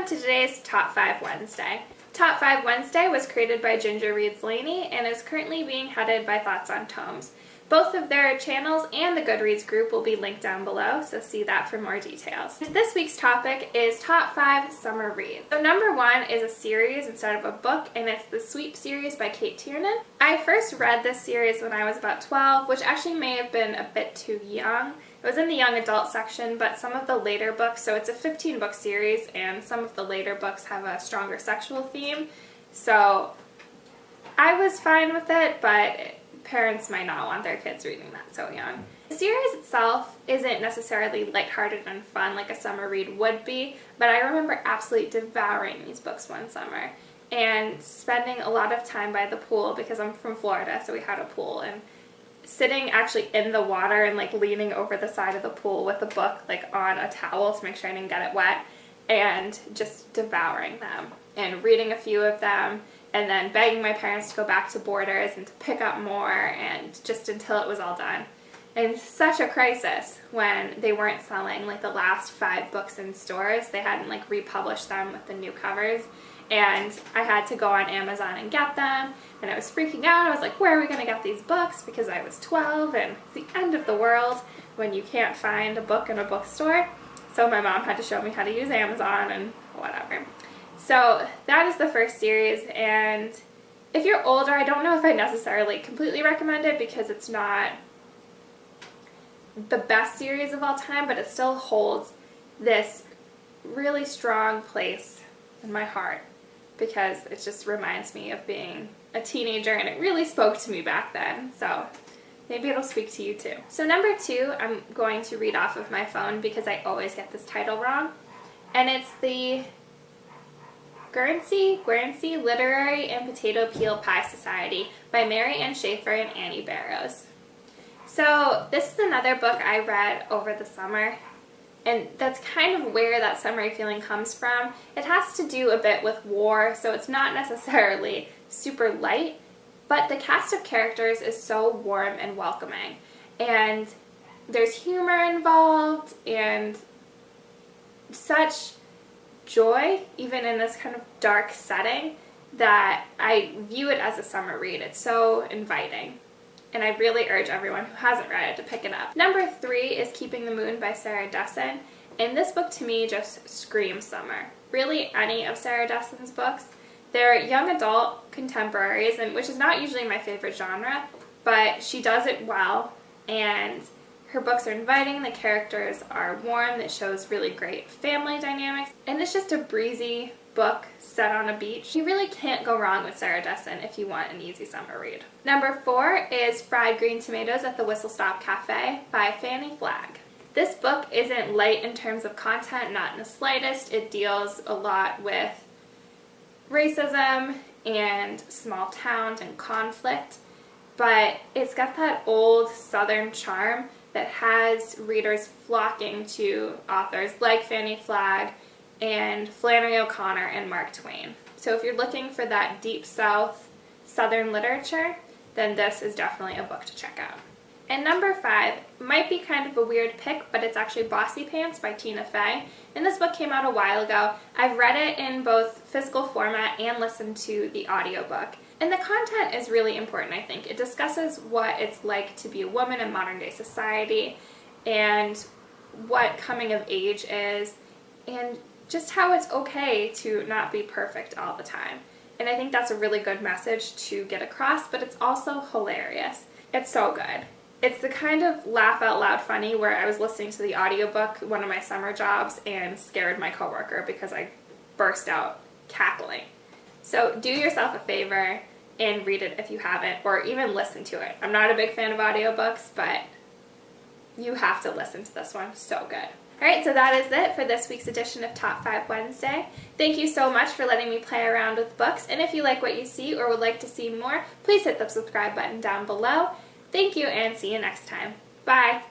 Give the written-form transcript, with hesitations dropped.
to today's Top 5 Wednesday. Top 5 Wednesday was created by Ginger Reads Laney and is currently being headed by Thoughts on Tomes. Both of their channels and the Goodreads group will be linked down below, so see that for more details. This week's topic is Top 5 Summer Reads. So number 1 is a series instead of a book, and it's the Sweep series by Kate Tiernan. I first read this series when I was about 12, which actually may have been a bit too young. It was in the young adult section, but some of the later books, so it's a 15-book series, and some of the later books have a stronger sexual theme, so I was fine with it, but parents might not want their kids reading that so young. The series itself isn't necessarily lighthearted and fun like a summer read would be, but I remember absolutely devouring these books one summer and spending a lot of time by the pool because I'm from Florida, so we had a pool, and sitting actually in the water and like leaning over the side of the pool with a book like on a towel to make sure I didn't get it wet, and just devouring them and reading a few of them and then begging my parents to go back to Borders and to pick up more, and just until it was all done. And such a crisis when they weren't selling like the last 5 books in stores. They hadn't like republished them with the new covers, and I had to go on Amazon and get them, and I was freaking out. I was like, where are we going to get these books? Because I was 12 and it's the end of the world when you can't find a book in a bookstore. So my mom had to show me how to use Amazon and whatever. So that is the first series, and if you're older, I don't know if I necessarily completely recommend it because it's not the best series of all time, but it still holds this really strong place in my heart because it just reminds me of being a teenager, and it really spoke to me back then, so maybe it'll speak to you too. So number 2, I'm going to read off of my phone because I always get this title wrong, and it's the Guernsey Literary and Potato Peel Pie Society by Mary Ann Schaefer and Annie Barrows. So this is another book I read over the summer, and that's kind of where that summery feeling comes from. It has to do a bit with war, so it's not necessarily super light, but the cast of characters is so warm and welcoming, and there's humor involved and such joy even in this kind of dark setting that I view it as a summer read. It's so inviting, and I really urge everyone who hasn't read it to pick it up. Number 3 is Keeping the Moon by Sarah Dessen, and this book to me just screams summer. Really, any of Sarah Dessen's books. They're young adult contemporaries, and which is not usually my favorite genre, but she does it well, and her books are inviting, the characters are warm, it shows really great family dynamics, and it's just a breezy book set on a beach. You really can't go wrong with Sarah Dessen if you want an easy summer read. Number 4 is Fried Green Tomatoes at the Whistle Stop Cafe by Fanny Flagg. This book isn't light in terms of content, not in the slightest. It deals a lot with racism and small towns and conflict, but it's got that old Southern charm that has readers flocking to authors like Fanny Flagg and Flannery O'Connor and Mark Twain. So if you're looking for that deep South Southern literature, then this is definitely a book to check out. And number 5 might be kind of a weird pick, but it's actually Bossy Pants by Tina Fey. And this book came out a while ago. I've read it in both physical format and listened to the audiobook. And the content is really important, I think. It discusses what it's like to be a woman in modern day society and what coming of age is and just how it's okay to not be perfect all the time. And I think that's a really good message to get across, but it's also hilarious. It's so good. It's the kind of laugh out loud funny where I was listening to the audiobook one of my summer jobs and scared my coworker because I burst out cackling. So do yourself a favor and read it if you haven't, or even listen to it. I'm not a big fan of audiobooks, but you have to listen to this one. So good. Alright, so that is it for this week's edition of Top 5 Wednesday. Thank you so much for letting me play around with books, and if you like what you see or would like to see more, please hit the subscribe button down below. Thank you, and see you next time. Bye!